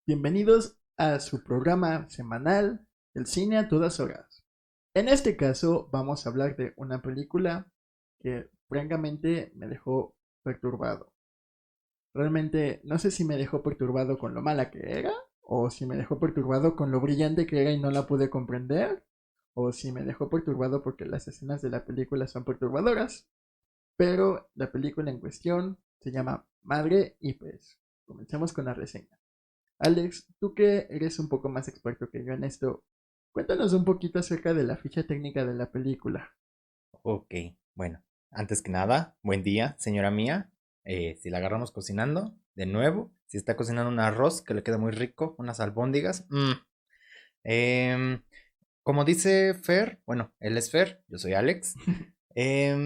Bienvenidos a su programa semanal El cine a todas horas. En este caso vamos a hablar de una película que francamente me dejó perturbado. Realmente no sé si me dejó perturbado con lo mala que era, o si me dejó perturbado con lo brillante que era y no la pude comprender, o si me dejó perturbado porque las escenas de la película son perturbadoras. Pero la película en cuestión se llama Madre y pues comencemos con la reseña. Alex, tú que eres un poco más experto que yo en esto, cuéntanos un poquito acerca de la ficha técnica de la película. Ok, bueno, antes que nada, buen día, señora mía. Si la agarramos cocinando, de nuevo, si está cocinando un arroz que le queda muy rico, unas albóndigas. Em, Como dice Fer, bueno, él es Fer, yo soy Alex.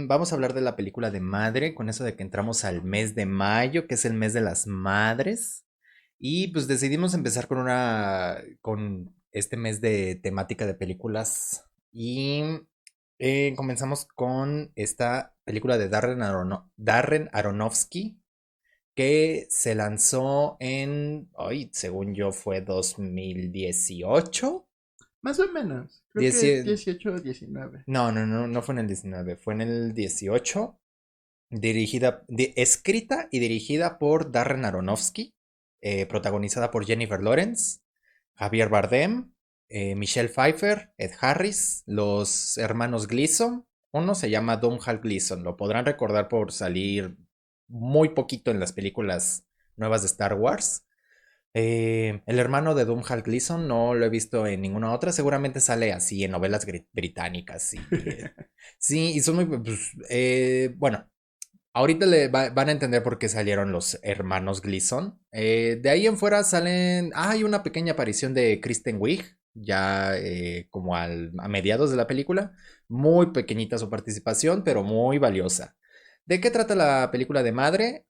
Vamos a hablar de la película de Madre, con eso de que entramos al mes de mayo, que es el mes de las madres. Y pues decidimos empezar con este mes de temática de películas. Y comenzamos con esta película de Darren Aronofsky, que se lanzó hoy, según yo, fue 2018. Más o menos, creo que 18 o 19. No, no, no, no fue en el 19, fue en el 18. Escrita y dirigida por Darren Aronofsky, protagonizada por Jennifer Lawrence, Javier Bardem, Michelle Pfeiffer, Ed Harris, los hermanos Gleason. Uno se llama Domhnall Gleason, lo podrán recordar por salir muy poquito en las películas nuevas de Star Wars. El hermano de Domhnall Gleeson no lo he visto en ninguna otra. Seguramente sale así en novelas británicas. Sí, y son muy. Pues, bueno, ahorita van a entender por qué salieron los hermanos Gleeson. De ahí en fuera salen. Hay una pequeña aparición de Kristen Wiig, ya como a mediados de la película. Muy pequeñita su participación, pero muy valiosa. ¿De qué trata la película de Madre?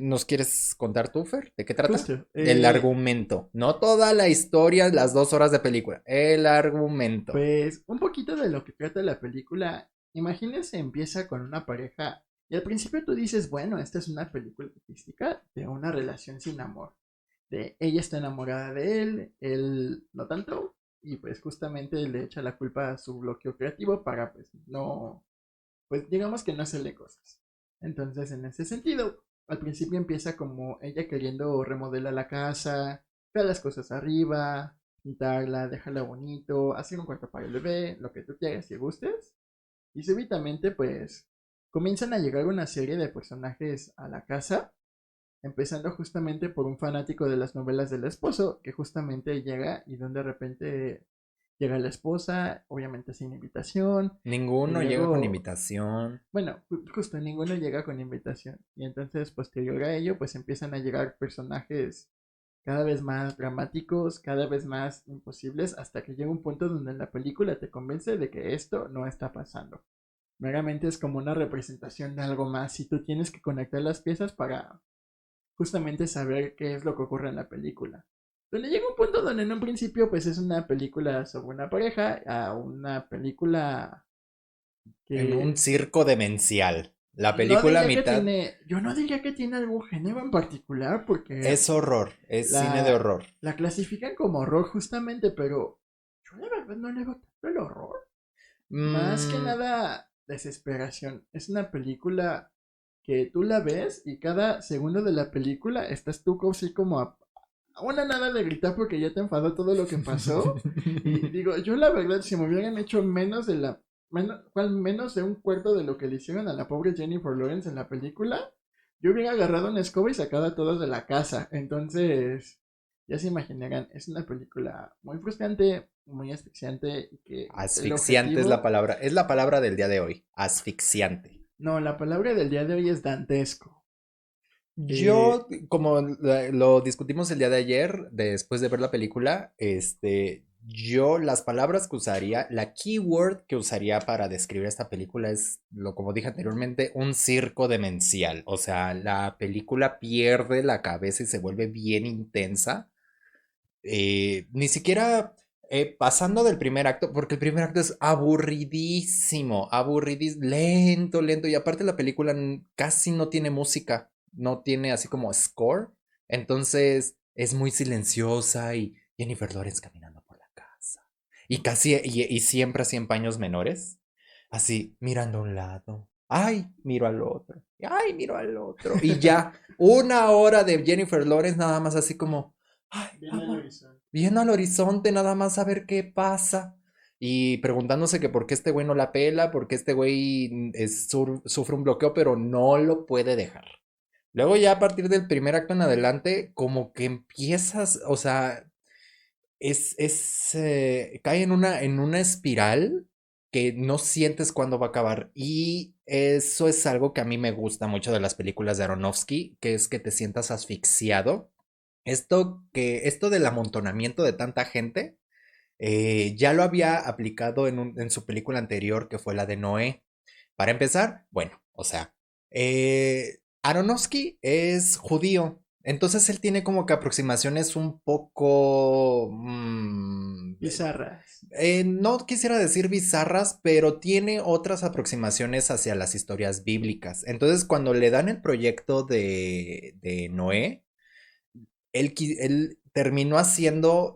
¿Nos quieres contar tú, Fer? ¿De qué trata? Justo, El argumento. No toda la historia, las 2 horas de película. El argumento. pues un poquito de lo que trata la película. Imagínense, empieza con una pareja y al principio tú dices, bueno, esta es una película artística de una relación sin amor. De ella está enamorada de él no tanto, y pues justamente le echa la culpa a su bloqueo creativo para pues no, pues digamos que no hacerle cosas. Entonces, en ese sentido, al principio empieza como ella queriendo remodelar la casa, ver las cosas arriba, pintarla, dejarla bonito, hacer un cuarto para el bebé, lo que tú quieras y gustes. Y súbitamente, pues, comienzan a llegar una serie de personajes a la casa, empezando justamente por un fanático de las novelas del esposo, que justamente llega y donde de repente llega la esposa, obviamente sin invitación, y Ninguno llega con luego invitación. bueno, justo ninguno llega con invitación. Y entonces, posterior a ello, pues empiezan a llegar personajes cada vez más dramáticos, cada vez más imposibles, hasta que llega un punto donde la película te convence de que esto no está pasando. Meramente es como una representación de algo más y tú tienes que conectar las piezas para justamente saber qué es lo que ocurre en la película. Donde llega un punto donde en un principio pues es una película sobre una pareja a una película En un que circo demencial. La no película a diría que mitad tiene, yo no diría que tiene algún género en particular porque es horror, es cine de la, horror. la clasifican como horror justamente, pero yo la verdad no le veo tanto el horror. Más que Mm, nada desesperación. Es una película que tú la ves y cada segundo de la película estás tú así como a una nada de gritar porque ya te enfadó todo lo que pasó. Y digo, yo la verdad, si me hubieran hecho menos de un cuarto de lo que le hicieron a la pobre Jennifer Lawrence en la película, yo hubiera agarrado una escoba y sacado a todos de la casa. Entonces, ya se imaginarán, es una película muy frustrante, muy asfixiante y que el Asfixiante objetivo, es la palabra del día de hoy. Asfixiante. no, la palabra del día de hoy es dantesco. Eh, Yo, como lo discutimos el día de ayer, después de ver la película, yo las palabras que usaría, la keyword que usaría para describir esta película es, como dije anteriormente, un circo demencial. O sea, la película pierde la cabeza y se vuelve bien intensa. Ni siquiera pasando del primer acto, porque el primer acto es aburridísimo, aburridísimo, lento, lento, y aparte la película casi no tiene música, no tiene así como score, entonces es muy silenciosa y Jennifer Lawrence caminando por la casa. Y casi, y siempre así en paños menores, así mirando a un lado. Ay, miro al otro. Ay, miro al otro. Y ya, 1 hora de Jennifer Lawrence nada más así como, ay, Viendo el horizonte. viendo al horizonte nada más a ver qué pasa. Y preguntándose que por qué este güey no la pela, por qué este güey sufre un bloqueo, pero no lo puede dejar. Luego ya a partir del primer acto en adelante, como que empiezas, o sea, cae en una espiral que no sientes cuándo va a acabar. Y eso es algo que a mí me gusta mucho de las películas de Aronofsky, que es que te sientas asfixiado. Esto del amontonamiento de tanta gente, ya lo había aplicado en su película anterior, que fue la de Noé. Para empezar, bueno, o sea, Aronofsky es judío, entonces él tiene como que aproximaciones un poco... Bizarras. no quisiera decir bizarras, pero tiene otras aproximaciones hacia las historias bíblicas. Entonces, cuando le dan el proyecto de Noé, él terminó haciendo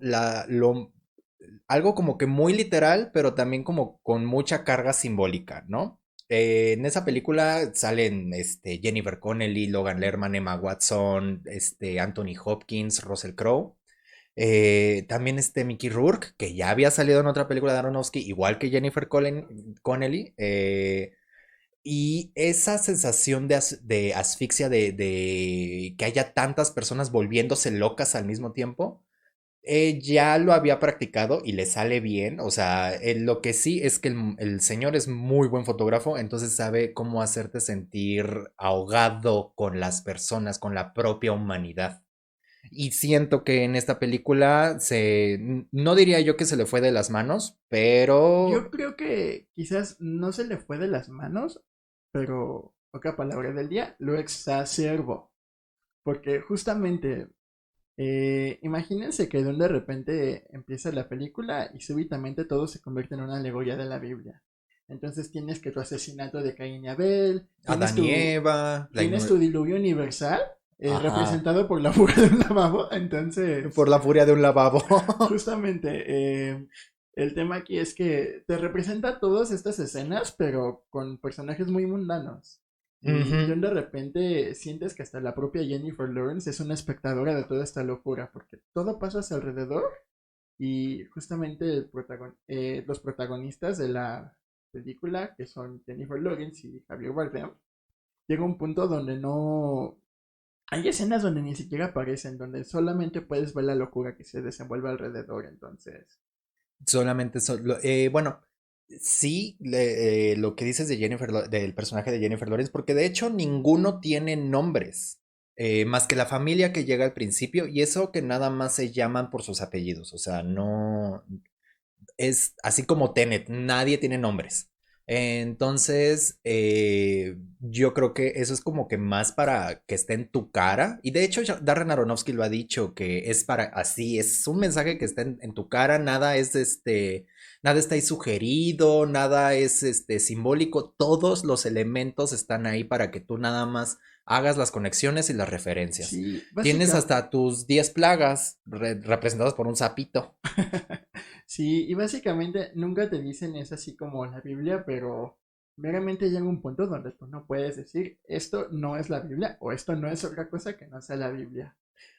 algo como que muy literal, pero también como con mucha carga simbólica, ¿no? En esa película salen Jennifer Connelly, Logan Lerman, Emma Watson, Anthony Hopkins, Russell Crowe. También Mickey Rourke, que ya había salido en otra película de Aronofsky, igual que Jennifer Connelly. Y esa sensación de asfixia, de que haya tantas personas volviéndose locas al mismo tiempo, ya lo había practicado y le sale bien. O sea, lo que sí es que el señor es muy buen fotógrafo, entonces sabe cómo hacerte sentir ahogado con las personas, con la propia humanidad. Y siento que en esta película no diría yo que se le fue de las manos, Yo pero creo que quizás no se le fue de las manos, pero otra palabra del día, lo exacerbó. Porque justamente, imagínense que de repente empieza la película y súbitamente todo se convierte en una alegoría de la Biblia. Entonces tienes que tu asesinato de Caín y Abel, Adán y Eva, tienes tu diluvio universal, Ajá, representado por la fuga de un lavabo. Entonces, por la furia de un lavabo. justamente, el tema aquí es que te representa todas estas escenas, pero con personajes muy mundanos. Y Ujú. de repente sientes que hasta la propia Jennifer Lawrence es una espectadora de toda esta locura, porque todo pasa a su alrededor y justamente los protagonistas de la película, que son Jennifer Lawrence y Javier Bardem, llega un punto donde no... Hay escenas donde ni siquiera aparecen, donde solamente puedes ver la locura que se desenvuelve alrededor, entonces... Solamente bueno, sí, lo que dices de del personaje de Jennifer Lawrence, porque de hecho ninguno tiene nombres, más que la familia que llega al principio, y eso que nada más se llaman por sus apellidos, o sea, no, es así como Tenet, nadie tiene nombres. Entonces, yo creo que eso es como que más para que esté en tu cara. Y de hecho, Darren Aronofsky lo ha dicho, que es para así, es un mensaje que está en tu cara, nada es nada está ahí sugerido, nada es simbólico, todos los elementos están ahí para que tú nada más hagas las conexiones y las referencias. Sí, Tienes básicamente... hasta tus 10 plagas representadas por un sapito. Sí, y básicamente nunca te dicen es así como la Biblia, pero meramente llega un punto donde tú no puedes decir esto no es la Biblia o esto no es otra cosa que no sea la Biblia.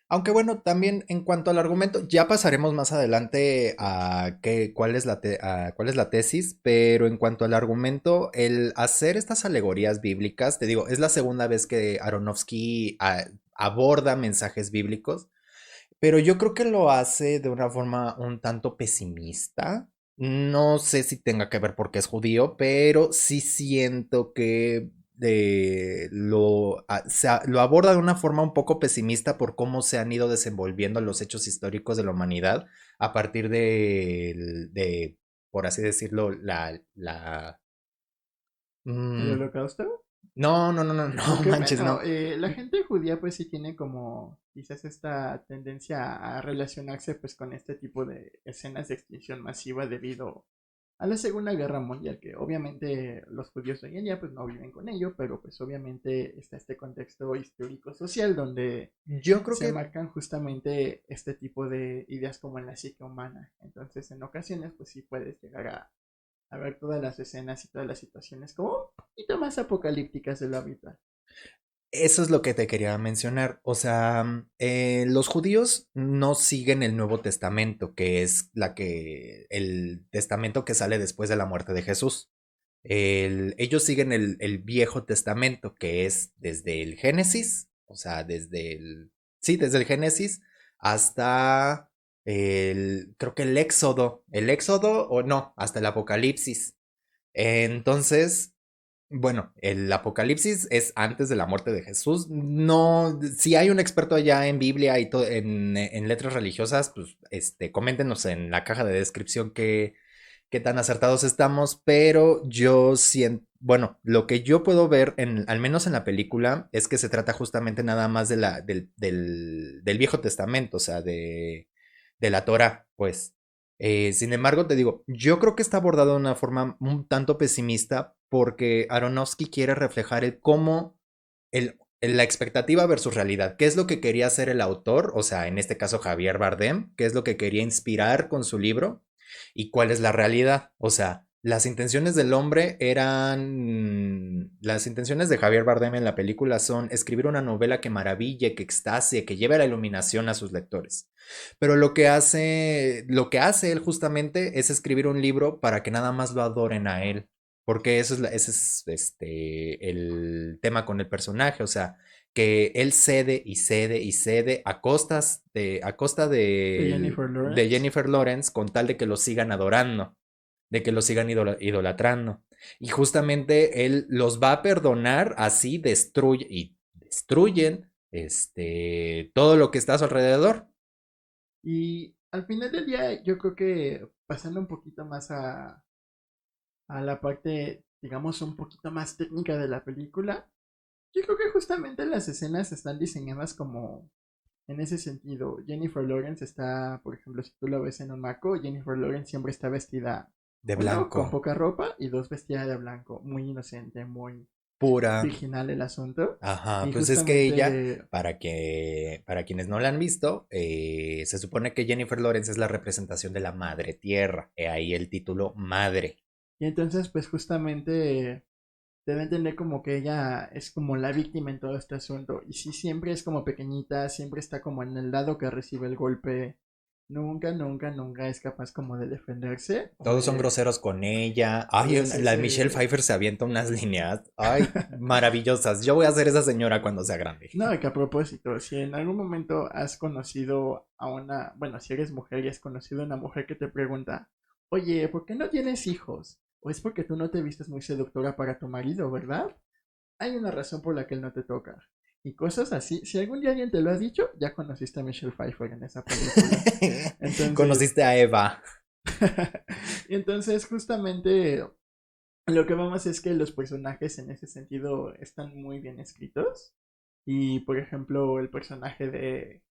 Aunque bueno, también en cuanto al argumento, ya pasaremos más adelante a cuál es la tesis, pero en cuanto al argumento, el hacer estas alegorías bíblicas, te digo, es la segunda vez que Aronofsky aborda mensajes bíblicos, pero yo creo que lo hace de una forma un tanto pesimista. No sé si tenga que ver porque es judío, pero sí siento que lo aborda de una forma un poco pesimista por cómo se han ido desenvolviendo los hechos históricos de la humanidad a partir por así decirlo, ¿El mm, holocausto? no, no, no, no, no, Aunque manches, bueno, no. la gente judía pues sí tiene como quizás esta tendencia a relacionarse pues con este tipo de escenas de extinción masiva debido a la Segunda Guerra Mundial, que obviamente los judíos hoy en día pues no viven con ello, pero pues obviamente está este contexto histórico-social donde Yo creo se que marcan justamente este tipo de ideas como en la psique humana. Entonces en ocasiones pues sí puedes llegar a ver todas las escenas y todas las situaciones como un poquito más apocalípticas de lo habitual. eso es lo que te quería mencionar. O sea, los judíos no siguen el Nuevo Testamento, que es el testamento que sale después de la muerte de Jesús. Ellos siguen el Viejo Testamento, que es desde el Génesis, o sea, sí, desde el Génesis hasta creo que el Éxodo o no, hasta el Apocalipsis. Entonces, bueno, el Apocalipsis es antes de la muerte de Jesús. No, si hay un experto allá en Biblia y en letras religiosas, pues coméntenos en la caja de descripción qué tan acertados estamos, pero yo siento, bueno, lo que yo puedo ver, al menos en la película, es que se trata justamente nada más del Viejo Testamento, o sea, de la Torah, pues. Sin embargo, te digo, yo creo que está abordado de una forma un tanto pesimista porque Aronofsky quiere reflejar el cómo la expectativa versus realidad. ¿Qué es lo que quería hacer el autor? O sea, en este caso Javier Bardem, ¿qué es lo que quería inspirar con su libro? ¿Y cuál es la realidad? O sea, las intenciones del hombre eran... Las intenciones de Javier Bardem en la película son escribir una novela que maraville, que extasie, que lleve la iluminación a sus lectores. Pero lo que hace él justamente es escribir un libro para que nada más lo adoren a él. Porque ese es el tema con el personaje, o sea, que él cede y cede y cede a costa De Jennifer de Lawrence. Jennifer Lawrence con tal de que lo sigan adorando, de que lo sigan idolatrando. Y justamente él los va a perdonar, así destruyen todo lo que está a su alrededor. Y al final del día, yo creo que pasando un poquito más a la parte, digamos, un poquito más técnica de la película, yo creo que justamente las escenas están diseñadas como en ese sentido. Jennifer Lawrence está, por ejemplo, si tú lo ves en un marco, Jennifer Lawrence siempre está vestida, De uno, blanco, con poca ropa y dos, vestida de blanco. Muy inocente, muy pura. virginal el asunto. Ajá, Y pues es que ella, justamente, para quienes no la han visto, se supone que Jennifer Lawrence es la representación de la madre tierra, ahí el título madre. y entonces, pues justamente te da a entender como que ella es como la víctima en todo este asunto. Y sí, siempre es como pequeñita, siempre está como en el lado que recibe el golpe. Nunca, nunca, nunca es capaz como de defenderse o Todos son de, groseros con ella. o de Ay, la Michelle hacerse... Pfeiffer se avienta unas líneas. Ay, maravillosas. Yo voy a ser esa señora cuando sea grande. No, que a propósito, si en algún momento has conocido a una, bueno, si eres mujer y has conocido a una mujer que te pregunta, oye, ¿por qué no tienes hijos? O es porque tú no te vistes muy seductora para tu marido, ¿verdad? Hay una razón por la que él no te toca. Y cosas así. Si algún día alguien te lo ha dicho, ya conociste a Michelle Pfeiffer en esa película. Entonces, Conociste a Eva. y entonces justamente lo que vemos es que los personajes en ese sentido están muy bien escritos. Y por ejemplo, el personaje de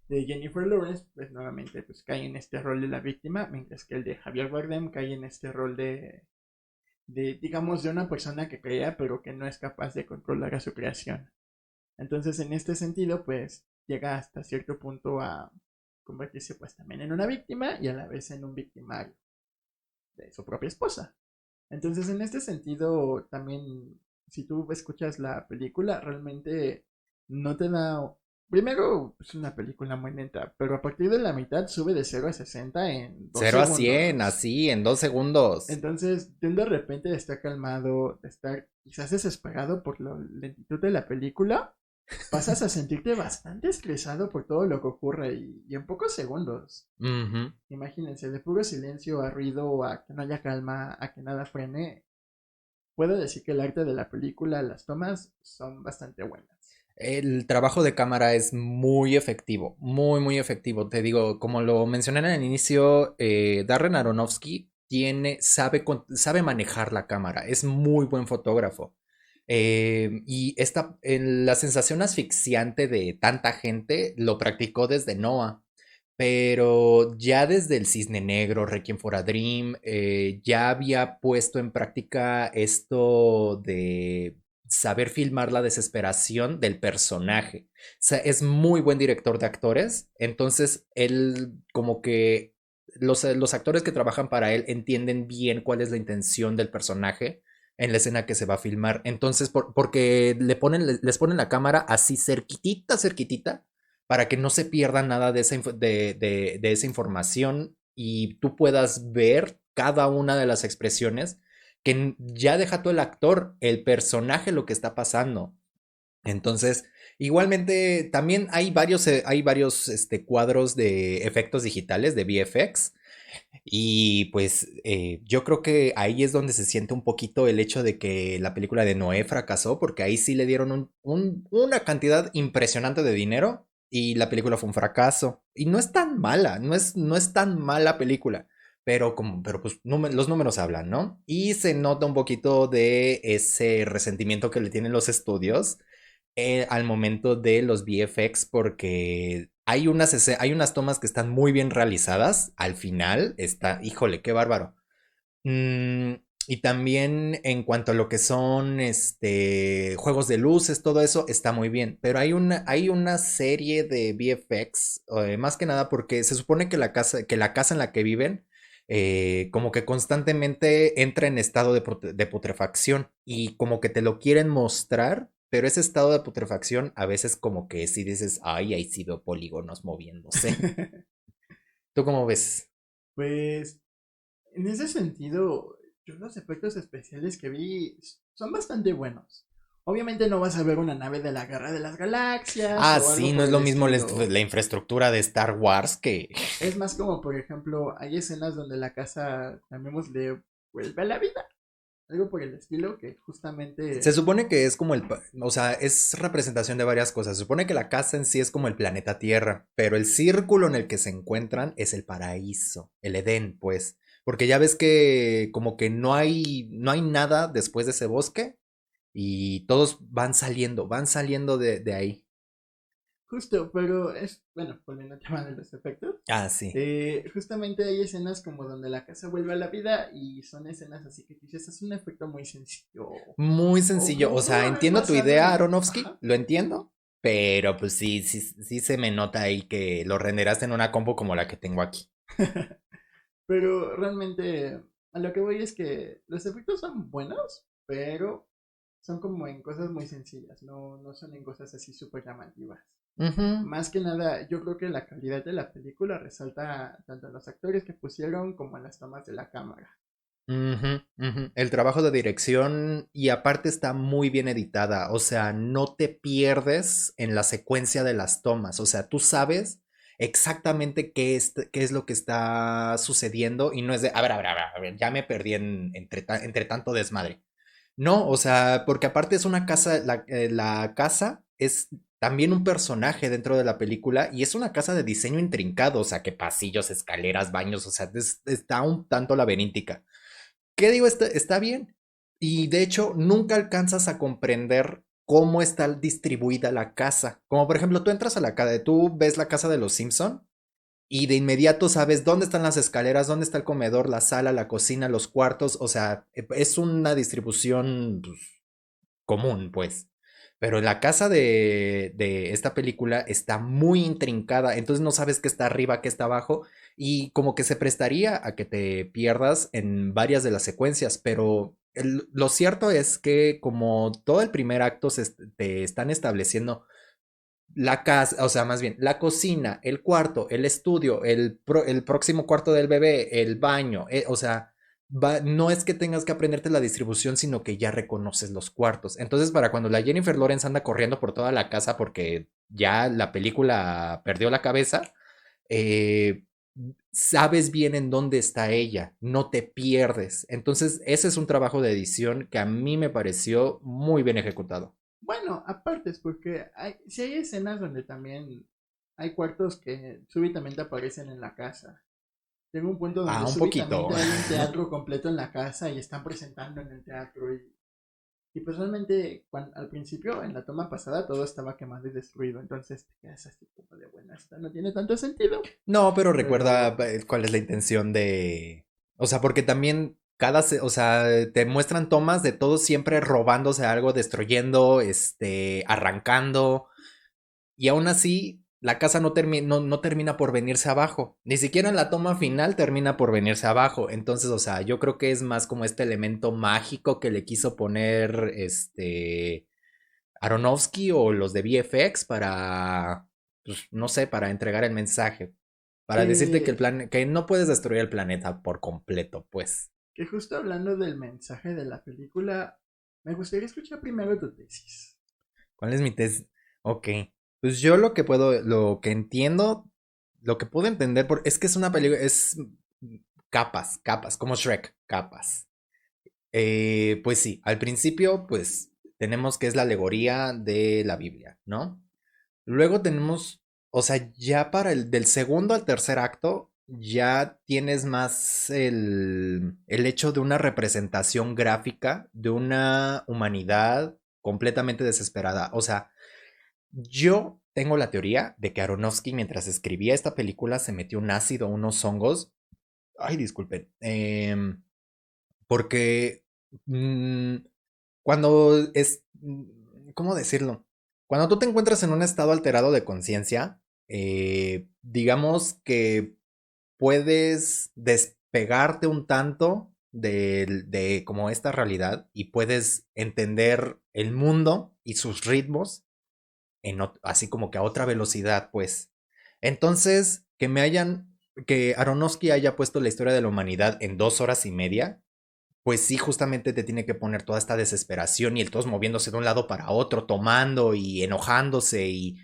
Jennifer Lawrence, pues nuevamente pues cae en este rol de la víctima, mientras que el de Javier Bardem cae en este rol digamos, de una persona que crea, pero que no es capaz de controlar a su creación. Entonces, en este sentido, pues llega hasta cierto punto a convertirse pues también en una víctima y a la vez en un victimario de su propia esposa. Entonces, en este sentido, también, si tú escuchas la película, realmente no te da... Primero, es una película muy lenta, pero a partir de la mitad sube de 0 a 60 en dos 0 a 100, segundos. así, en 2 segundos. Entonces, de repente de estar calmado, de estar quizás desesperado por la lentitud de la película, pasas a sentirte bastante estresado por todo lo que ocurre y en pocos segundos. Ujú. Imagínense, de puro silencio a ruido, a que no haya calma, a que nada frene. Puedo decir que el arte de la película, las tomas son bastante buenas. El trabajo de cámara es muy efectivo, muy, muy efectivo. Te digo, como lo mencioné en el inicio, Darren Aronofsky sabe manejar la cámara, es muy buen fotógrafo. La sensación asfixiante de tanta gente lo practicó desde Noah. pero ya desde El Cisne Negro, Requiem for a Dream, ya había puesto en práctica esto de saber filmar la desesperación del personaje. O sea, es muy buen director de actores, entonces él como que los actores que trabajan para él entienden bien cuál es la intención del personaje en la escena que se va a filmar. Entonces, porque les ponen la cámara así cerquitita, cerquitita para que no se pierda nada de de esa información y tú puedas ver cada una de las expresiones que ya deja todo el actor, el personaje, lo que está pasando. Entonces, igualmente, también hay varios cuadros de efectos digitales, de VFX, y pues yo creo que ahí es donde se siente un poquito el hecho de que la película de Noé fracasó, porque ahí sí le dieron una cantidad impresionante de dinero y la película fue un fracaso. Y no es tan mala, no es tan mala película, pero pues los números hablan, ¿no? Y se nota un poquito de ese resentimiento que le tienen los estudios al momento de los VFX porque hay unas tomas que están muy bien realizadas. Al final está, híjole, qué bárbaro. Mm, y también en cuanto a lo que son juegos de luces, todo eso está muy bien. Pero hay una serie de VFX, más que nada porque se supone que la casa en la que viven, como que constantemente entra en estado de putrefacción y como que te lo quieren mostrar, pero ese estado de putrefacción a veces como que si dices, ay, ahí sí veo polígonos moviéndose. ¿Tú cómo ves? Pues en ese sentido, yo los efectos especiales que vi son bastante buenos. Obviamente no vas a ver una nave de la Guerra de las Galaxias Ah, o algo sí, no por es el lo mismo estilo. la infraestructura de Star Wars que... Es más como, por ejemplo, hay escenas donde la casa, llamémosle, vuelve a la vida. Algo por el estilo que Se justamente. supone que es como o sea, es representación de varias cosas. Se supone que la casa en sí es como el planeta Tierra, pero el círculo en el que se encuentran es el paraíso, el Edén, pues. Porque ya ves que como que no hay nada después de ese bosque y todos van saliendo de ahí. Justo, pero bueno, volviendo al tema de los efectos. Ah, sí. Justamente hay escenas como donde la casa vuelve a la vida y son escenas así que dices, es un efecto muy sencillo. Muy O sencillo. O pudo sea, haber entiendo tu pasado idea, en. Aronofsky, Ajá. lo entiendo, pero pues sí se me nota ahí que lo renderaste en una compu como la que tengo aquí. Pero realmente a lo que voy es que los efectos son buenos, pero son como en cosas muy sencillas, no son en cosas así súper llamativas. Ujú. Más que nada, yo creo que la calidad de la película resalta tanto a los actores que pusieron como a las tomas de la cámara. Ujú, ujú. El trabajo de dirección y aparte está muy bien editada, o sea, no te pierdes en la secuencia de las tomas, o sea, tú sabes exactamente qué es lo que está sucediendo y no es de, a ver, ya me perdí entre tanto desmadre. No, o sea, porque aparte es una casa, la casa es también un personaje dentro de la película y es una casa de diseño intrincado, o sea, que pasillos, escaleras, baños, o sea, está un tanto laberíntica. ¿Qué digo? Está bien. Y de hecho, nunca alcanzas a comprender cómo está distribuida la casa. Como por ejemplo, tú entras a la casa, tú ves la casa de los Simpson y de inmediato sabes dónde están las escaleras, dónde está el comedor, la sala, la cocina, los cuartos. O sea, es una distribución pues, común, pues. Pero la casa de esta película está muy intrincada, entonces no sabes qué está arriba, qué está abajo, y como que se prestaría a que te pierdas en varias de las secuencias, pero lo cierto es que como todo el primer acto te están estableciendo la casa, o sea, más bien, la cocina, el cuarto, el estudio, el próximo cuarto del bebé, el baño, o sea, no es que tengas que aprenderte la distribución, sino que ya reconoces los cuartos. Entonces, para cuando la Jennifer Lawrence anda corriendo por toda la casa porque ya la película perdió la cabeza, eh, sabes bien en dónde está ella, no te pierdes. Entonces, ese es un trabajo de edición que a mí me pareció muy bien ejecutado. Bueno, aparte es porque si hay escenas donde también hay cuartos que súbitamente aparecen en la casa. Tengo un punto donde Ah, un poquito. súbitamente hay un teatro completo en la casa y están presentando en el teatro. Y pues realmente al principio, en la toma pasada, todo estaba quemado y destruido. Entonces te quedas así como de buena, esta no tiene tanto sentido. No, pero recuerda Pero cuál es la intención de... O sea, porque también o sea, te muestran tomas de todos siempre robándose algo, destruyendo, arrancando. Y aún así, la casa no termina por venirse abajo. Ni siquiera en la toma final termina por venirse abajo. Entonces, o sea, yo creo que es más como este elemento mágico que le quiso poner Aronofsky o los de VFX para, pues, no sé, para entregar el mensaje. Para decirte que que, que no puedes destruir el planeta por completo, pues. que justo hablando del mensaje de la película, me gustaría escuchar primero tu tesis. ¿Cuál es mi tesis? Ok. Pues yo lo que entiendo, lo que puedo entender, es que es una película, es capas, capas, como Shrek, capas. Pues sí, al principio, pues tenemos que es la alegoría de la Biblia, ¿no? Luego tenemos, o sea, ya para del segundo al tercer acto, ya tienes más el hecho de una representación gráfica de una humanidad completamente desesperada. O sea, yo tengo la teoría de que Aronofsky, mientras escribía esta película, se metió un ácido, unos hongos. Ay, disculpen. Porque mm, cuando ¿cómo decirlo? Cuando tú te encuentras en un estado alterado de conciencia, digamos que puedes despegarte un tanto de como esta realidad y puedes entender el mundo y sus ritmos así como que a otra velocidad, pues. Entonces, que Aronofsky haya puesto la historia de la humanidad en 2 horas y media, pues sí, justamente te tiene que poner toda esta desesperación y el todos moviéndose de un lado para otro, tomando y enojándose y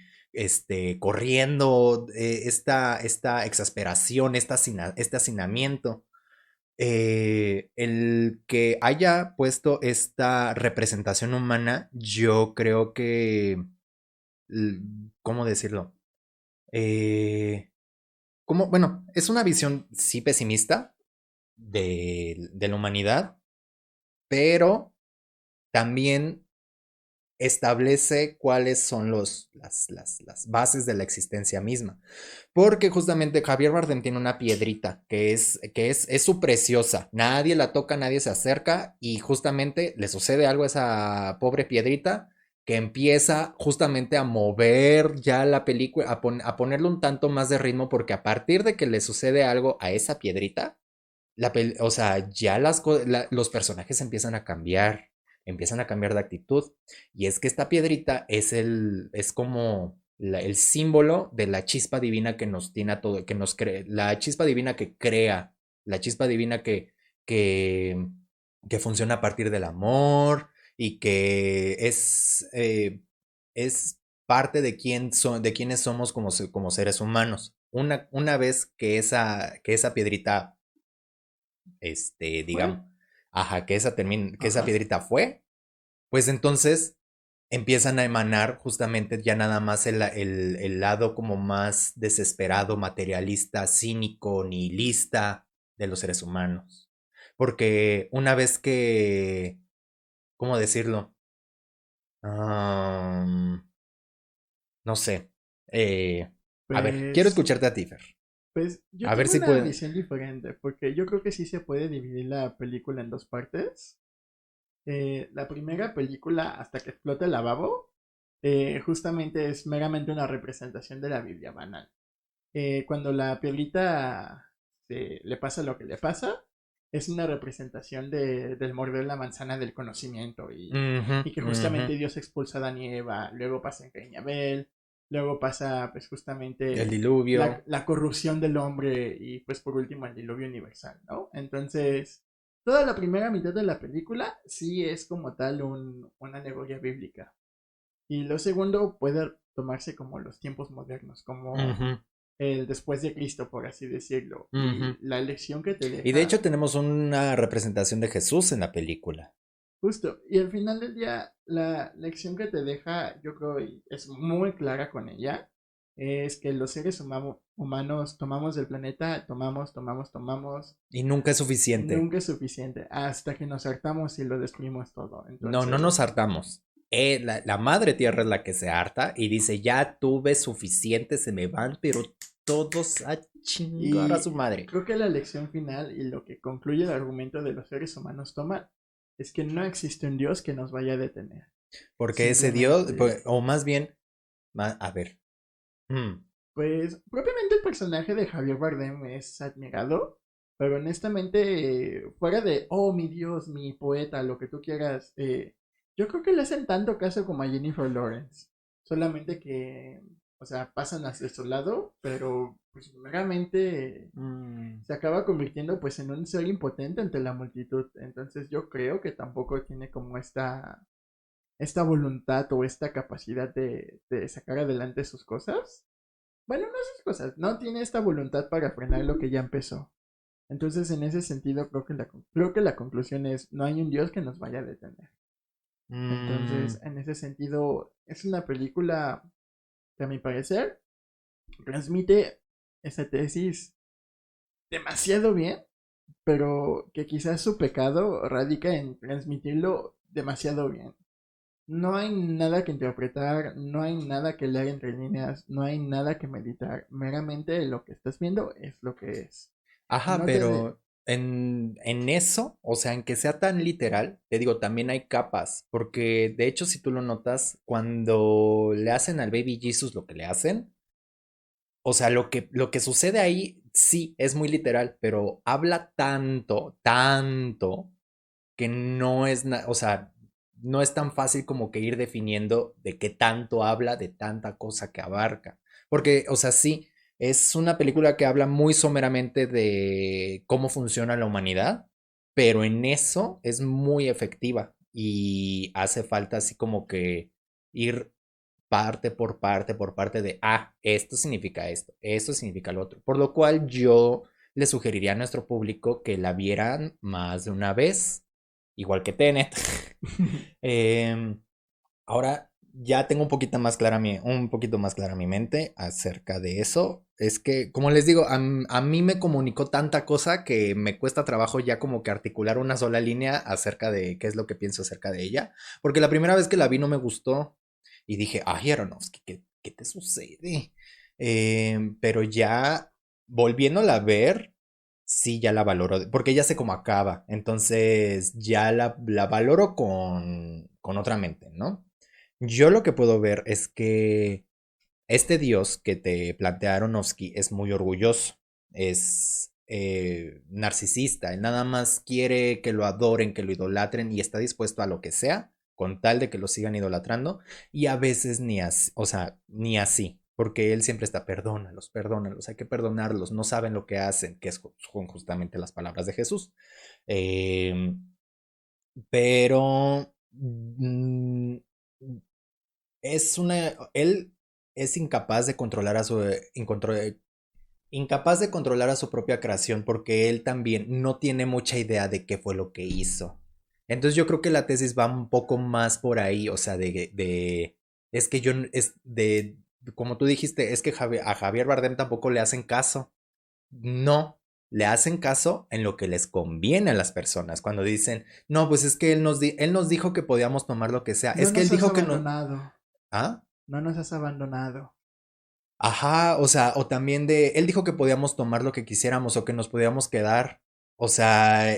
corriendo, esta exasperación, este hacinamiento. El que haya puesto esta representación humana, yo creo que, ¿cómo decirlo? Eh, bueno, es una visión sí pesimista de la humanidad, pero también establece cuáles son las bases de la existencia misma. Porque justamente Javier Bardem tiene una piedrita es su preciosa. Nadie la toca, nadie se acerca y justamente le sucede algo a esa pobre piedrita que empieza justamente a mover ya la película, a ponerle un tanto más de ritmo porque a partir de que le sucede algo a esa piedrita, o sea, ya los personajes empiezan a cambiar de actitud. Y es que esta piedrita es como el símbolo de la chispa divina que nos tiene a todo, que nos cree, la chispa divina que crea, la chispa divina que, que funciona a partir del amor y que es parte de quiénes somos como seres humanos. Una vez que esa piedrita ¿Fue? digamos, ajá, que esa Ajá. piedrita fue, pues entonces empiezan a emanar justamente ya nada más el lado como más desesperado, materialista, cínico, nihilista de los seres humanos. Porque una vez que, ¿cómo decirlo? Am, no sé. A ver, quiero Pues, escucharte a ti, Fer. pues yo A ver tengo si una puede. visión diferente, porque yo creo que sí se puede dividir la película en dos partes. La primera película, Hasta que explota el lavabo, justamente es meramente una representación de la Biblia banal. Cuando la piedrita le pasa lo que le pasa, es una representación del morder la manzana del conocimiento Ujú, y que ujú. justamente Dios expulsa a Adán y Eva, luego pasa en Caín y Abel, luego pasa pues El justamente diluvio. la corrupción del hombre y pues por último el diluvio universal, ¿no? Entonces, toda la primera mitad de la película sí es como tal una alegoría bíblica. Y lo segundo puede tomarse como los tiempos modernos, como Ujú, el después de Cristo, por así decirlo. ujú. Y la lección que te Y de hecho deja, tenemos una representación de Jesús en la película. justo, y al final del día, la lección que te deja, yo creo, y es muy clara con ella, es que los seres humanos tomamos del planeta, tomamos, Y nunca es y suficiente. nunca es suficiente, hasta que nos hartamos y lo destruimos todo. No, no Entonces, nos hartamos. La madre tierra es la que se harta y dice, ya tuve suficiente, se me van, pero todos a chingar a y su madre. creo que la lección final y lo que concluye el argumento de los seres humanos toma es que no existe un Dios que nos vaya a detener. Porque ese Dios, Simplemente, o más bien, a ver, pues, propiamente el personaje de Javier Bardem es admirado, pero honestamente, fuera de, oh, mi Dios, mi poeta, lo que tú quieras, yo creo que le hacen tanto caso como a Jennifer Lawrence. Solamente que, o sea, pasan hacia su lado, pero pues meramente mm, se acaba convirtiendo pues en un ser impotente ante la multitud. Entonces yo creo que tampoco tiene como esta voluntad o esta capacidad de sacar adelante sus cosas. Bueno, no sus cosas, no tiene esta voluntad para frenar lo que ya empezó. Entonces, en ese sentido, creo que la conclusión es, no hay un Dios que nos vaya a detener. mm, Entonces, en ese sentido, es una película que a mi parecer transmite esa tesis demasiado bien, pero que quizás su pecado radica en transmitirlo demasiado bien. No hay nada que interpretar, no hay nada que leer entre líneas, no hay nada que meditar. Meramente lo que estás viendo es lo que es. ajá, No te de... pero en eso, o sea, en que sea tan literal, te digo, también hay capas, porque de hecho, si tú lo notas, cuando le hacen al Baby Jesus lo que le hacen, o sea, lo que sucede ahí sí es muy literal, pero habla tanto, tanto, que no es, o sea, no es tan fácil como que ir definiendo de qué tanto habla, de tanta cosa que abarca. Porque, o sea, sí, es una película que habla muy someramente de cómo funciona la humanidad, pero en eso es muy efectiva y hace falta así como que ir parte por parte de, esto significa esto significa lo otro. Por lo cual yo le sugeriría a nuestro público que la vieran más de una vez, igual que Tenet. Em, Ahora ya tengo un poquito más clara mi mente acerca de eso. Es que, como les digo, a mí me comunicó tanta cosa que me cuesta trabajo ya como que articular una sola línea acerca de qué es lo que pienso acerca de ella. Porque la primera vez que la vi no me gustó y dije, ay, Aronofsky, ¿qué te sucede? Pero ya volviéndola a ver, sí, ya la valoro, porque ya sé cómo acaba. Entonces ya la valoro con otra mente, ¿no? Yo lo que puedo ver es que este dios que te plantea Aronofsky es muy orgulloso, es narcisista, él nada más quiere que lo adoren, que lo idolatren y está dispuesto a lo que sea con tal de que lo sigan idolatrando y a veces ni así, o sea, ni así, porque él siempre está, perdónalos, hay que perdonarlos, no saben lo que hacen, que es justamente las palabras de Jesús. Eh, pero él es incapaz de controlar incapaz de controlar a su propia creación porque él también no tiene mucha idea de qué fue lo que hizo. Entonces yo creo que la tesis va un poco más por ahí, o sea, es que yo, es de, como tú dijiste, es que a Javier Bardem tampoco le hacen caso. No, le hacen caso en lo que les conviene a las personas. Cuando dicen, no, pues es que él nos dijo que podíamos tomar lo que sea. No Es que él nos has dijo que no. abandonado, ¿Ah? no nos has abandonado. Ajá, o sea, o también él dijo que podíamos tomar lo que quisiéramos o que nos podíamos quedar. O sea,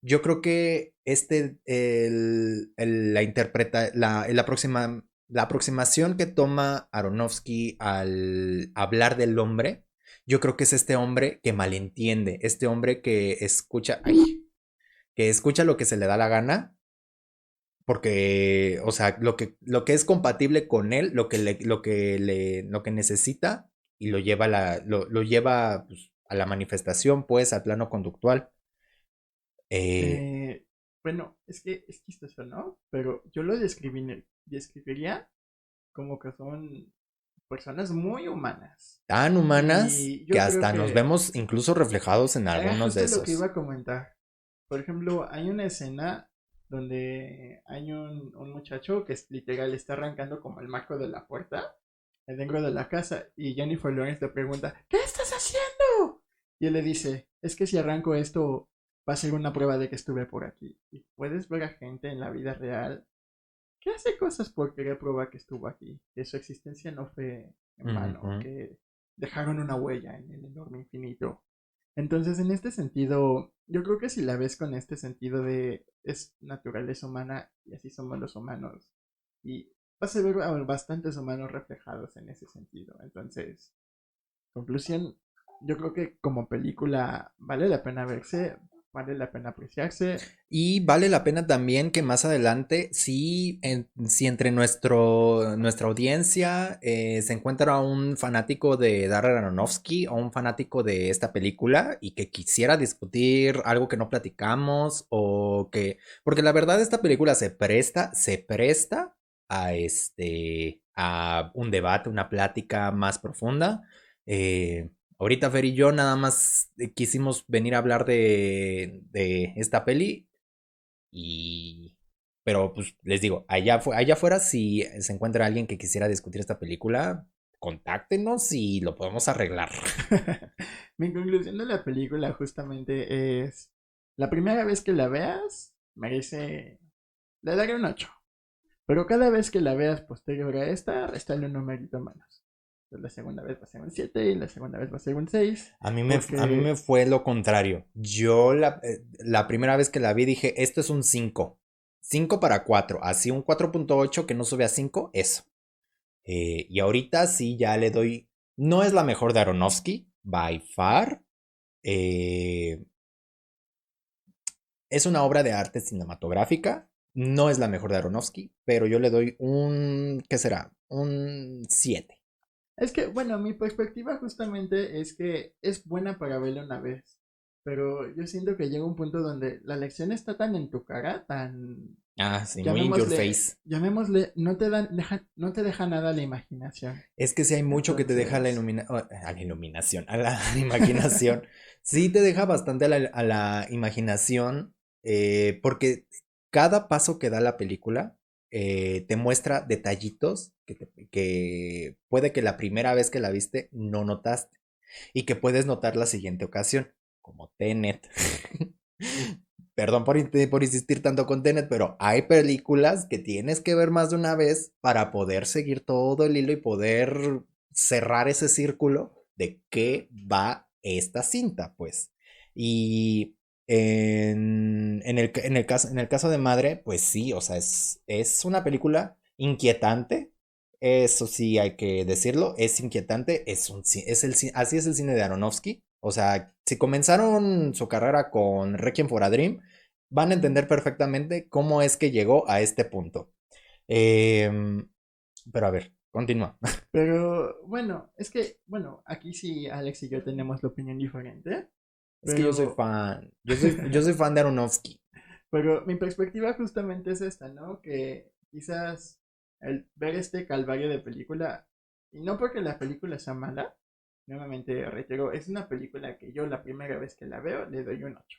yo creo que la aproximación que toma Aronofsky al hablar del hombre, yo creo que es este hombre que malentiende, este hombre que escucha lo que se le da la gana porque, o sea, lo que es compatible con él, lo que necesita y lo lleva pues, a la manifestación, pues, al plano conductual. Eh, Eh, bueno, es que es chistoso, ¿no? Pero yo describiría como que son personas muy humanas. Tan humanas Y que yo creo hasta nos que vemos incluso reflejados en era algunos de justo lo que iba esos. a comentar. Por ejemplo, hay una escena donde hay un muchacho que es literal está arrancando como el marco de la puerta dentro de la casa y Jennifer Lawrence le pregunta, ¿qué estás haciendo? Y él le dice, es que si arranco esto va a ser una prueba de que estuve por aquí. Y puedes ver a gente en la vida real que hace cosas por querer probar que estuvo aquí, que su existencia no fue en vano, Ujú. que dejaron una huella en el enorme infinito. Entonces, en este sentido, yo creo que si la ves con este sentido de es naturaleza humana y así somos los humanos, y vas a ver a bastantes humanos reflejados en ese sentido. Entonces, conclusión, yo creo que como película vale la pena verse, vale la pena apreciarse. Y vale la pena también que más adelante, si entre nuestra audiencia se encuentra un fanático de Darren Aronofsky o un fanático de esta película y que quisiera discutir algo que no platicamos porque la verdad esta película se presta a un debate, una plática más profunda. Ahorita Fer y yo nada más quisimos venir a hablar de esta peli y... Pero pues les digo, allá afuera si se encuentra alguien que quisiera discutir esta película, contáctenos y lo podemos arreglar. Mi conclusión de la película justamente es, la primera vez que la veas, merece, le daré un 8. Pero cada vez que la veas posterior a esta, restale un numerito menos. Entonces, la segunda vez va a ser un 7 y la segunda vez va a ser un 6. A mí me Porque, fue lo contrario. Yo la primera vez que la vi dije, esto es un 5. 5 para 4. Así un 4.8 que no sube a 5, eso. Y ahorita sí ya le doy... No es la mejor de Aronofsky, by far. Eh, es una obra de arte cinematográfica. No es la mejor de Aronofsky, pero yo le doy un... ¿Qué será? Un 7. es que, bueno, mi perspectiva justamente es que es buena para verla una vez. Pero yo siento que llega un punto donde la lección está tan en tu cara, tan Ah, sí, muy in your llamémosle, face. llamémosle, no te deja nada a la imaginación. Es que sí hay mucho que te deja Entonces, a la iluminación, a la imaginación. Sí te deja bastante a la imaginación, porque cada paso que da la película te muestra detallitos que puede que la primera vez que la viste no notaste y que puedes notar la siguiente ocasión, como Tenet. Perdón por insistir tanto con Tenet, pero hay películas que tienes que ver más de una vez para poder seguir todo el hilo y poder cerrar ese círculo de qué va esta cinta, pues. Y en el caso de Madre, pues sí, o sea, es una película inquietante. Eso sí hay que decirlo, es inquietante, así es el cine de Aronofsky. O sea, si comenzaron su carrera con Requiem for a Dream, van a entender perfectamente cómo es que llegó a este punto. Em, pero a ver, continúa. pero bueno, es que, bueno, aquí sí Alex y yo tenemos la opinión diferente, Es que yo soy pero, fan. Yo soy fan de Aronofsky. pero mi perspectiva justamente es esta, ¿no? Que quizás el ver este calvario de película, y no porque la película sea mala, nuevamente reitero, es una película que yo la primera vez que la veo le doy un 8.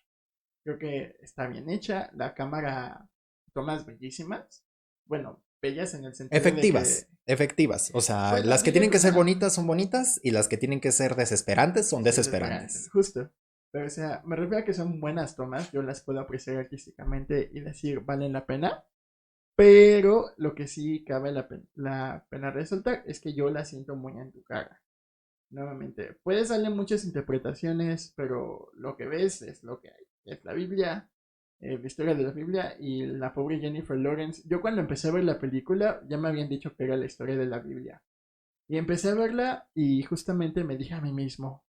Creo que está bien hecha, la cámara, tomas bellísimas, bueno, bellas en el sentido de que, Efectivas, efectivas. O sea, bueno, las que tienen digamos, que ser ajá, bonitas son bonitas y las que tienen que ser desesperantes son desesperantes, desesperantes. justo. Pero, o sea, me refiero a que son buenas tomas, yo las puedo apreciar artísticamente y decir, valen la pena. Pero lo que sí cabe la pena resaltar es que yo la siento muy en tu cara. Nuevamente, puedes darle muchas interpretaciones, pero lo que ves es lo que hay. Es la Biblia, la historia de la Biblia y la pobre Jennifer Lawrence. Yo cuando empecé a ver la película ya me habían dicho que era la historia de la Biblia. Y empecé a verla y justamente me dije a mí mismo,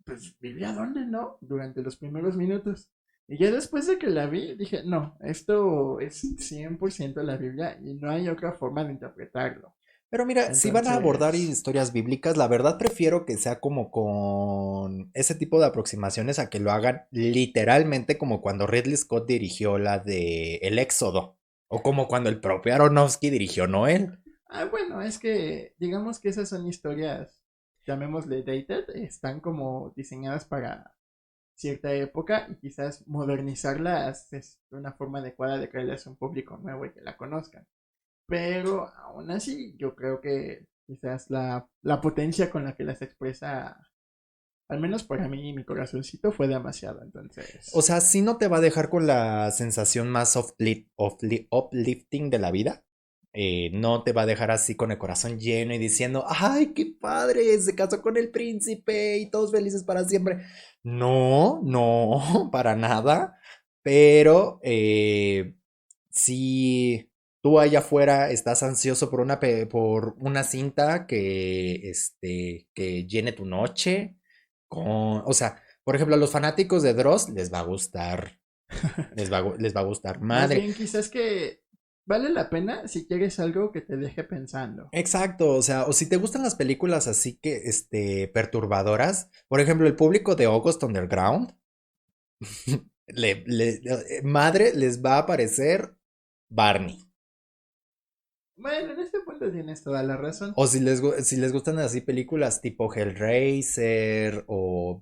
pues ¿Biblia dónde no? Durante los primeros minutos. Y ya después de que la vi, dije, no, esto es 100% la Biblia y no hay otra forma de interpretarlo. Pero mira, si van a abordar Entonces, historias bíblicas, la verdad prefiero que sea como con ese tipo de aproximaciones a que lo hagan literalmente como cuando Ridley Scott dirigió la de El Éxodo, o como cuando el propio Aronofsky dirigió Noel. bueno, es que digamos que esas son historias, llamémosle dated, están como diseñadas para cierta época y quizás modernizarlas es una forma adecuada de crearles a un público nuevo y que la conozcan. Pero aún así, yo creo que quizás la potencia con la que las expresa, al menos para mí, mi corazoncito fue demasiado, O entonces... sea, sí no te va a dejar con la sensación más uplifting de la vida. No te va a dejar así con el corazón lleno y diciendo, ¡ay, qué padre! Se casó con el príncipe y todos felices para siempre. No, no, para nada. Pero si tú allá afuera estás ansioso por por una cinta que llene tu noche, o sea, por ejemplo, a los fanáticos de Dross les va a gustar, les va a gustar Más madre. bien, quizás que vale la pena si quieres algo que te deje pensando. Exacto, o sea, o si te gustan las películas así que, perturbadoras, por ejemplo, el público de August Underground, madre les va a aparecer Barney. Bueno, en este punto tienes toda la razón. O si les gustan así películas tipo Hellraiser o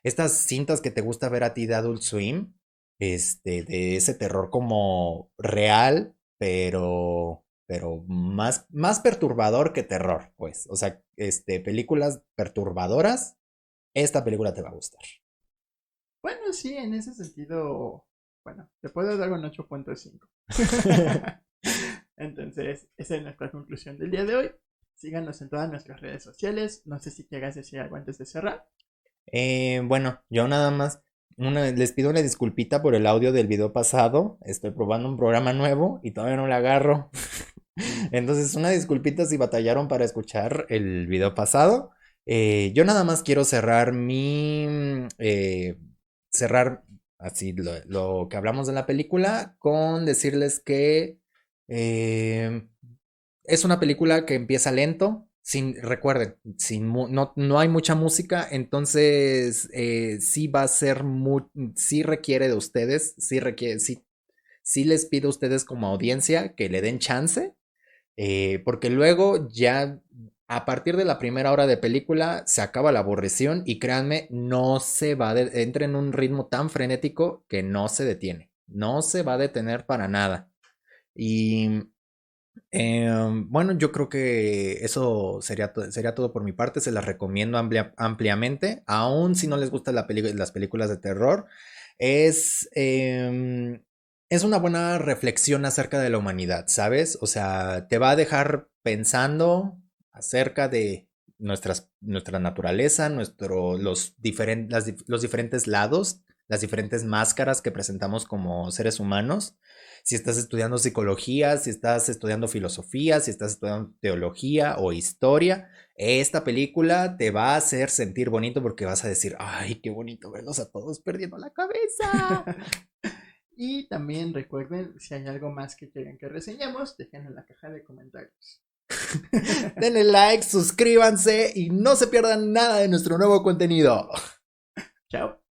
estas cintas que te gusta ver a ti de Adult Swim, de ese terror como real, pero más perturbador que terror, pues. O sea, películas perturbadoras, esta película te va a gustar. Bueno, sí, en ese sentido, bueno, te puedo dar un 8.5. Entonces, esa es nuestra conclusión del día de hoy. Síganos en todas nuestras redes sociales. No sé si quieras decir algo antes de cerrar. Bueno, yo nada más les pido una disculpita por el audio del video pasado. Estoy probando un programa nuevo y todavía no le agarro. Entonces, una disculpita si batallaron para escuchar el video pasado. Yo nada más quiero cerrar así lo que hablamos de la película con decirles que eh, es una película que empieza lento. Recuerden, no hay mucha música, entonces sí va a ser sí requiere de ustedes, sí les pido a ustedes como audiencia que le den chance, porque luego ya a partir de la primera hora de película se acaba la aburrición y créanme, no se va entra en un ritmo tan frenético que no se detiene, no se va a detener para nada. Y bueno, yo creo que eso sería todo por mi parte. Se las recomiendo ampliamente. Aun si no les gustan las películas de terror, es, es una buena reflexión acerca de la humanidad, ¿sabes? O sea, te va a dejar pensando acerca de nuestra naturaleza, los diferentes lados, las diferentes máscaras que presentamos como seres humanos. Si estás estudiando psicología, si estás estudiando filosofía, si estás estudiando teología o historia, esta película te va a hacer sentir bonito porque vas a decir, ay, qué bonito verlos a todos perdiendo la cabeza. Y también recuerden, si hay algo más que quieran que reseñemos, déjenlo en la caja de comentarios. Denle like, suscríbanse y no se pierdan nada de nuestro nuevo contenido. Chao.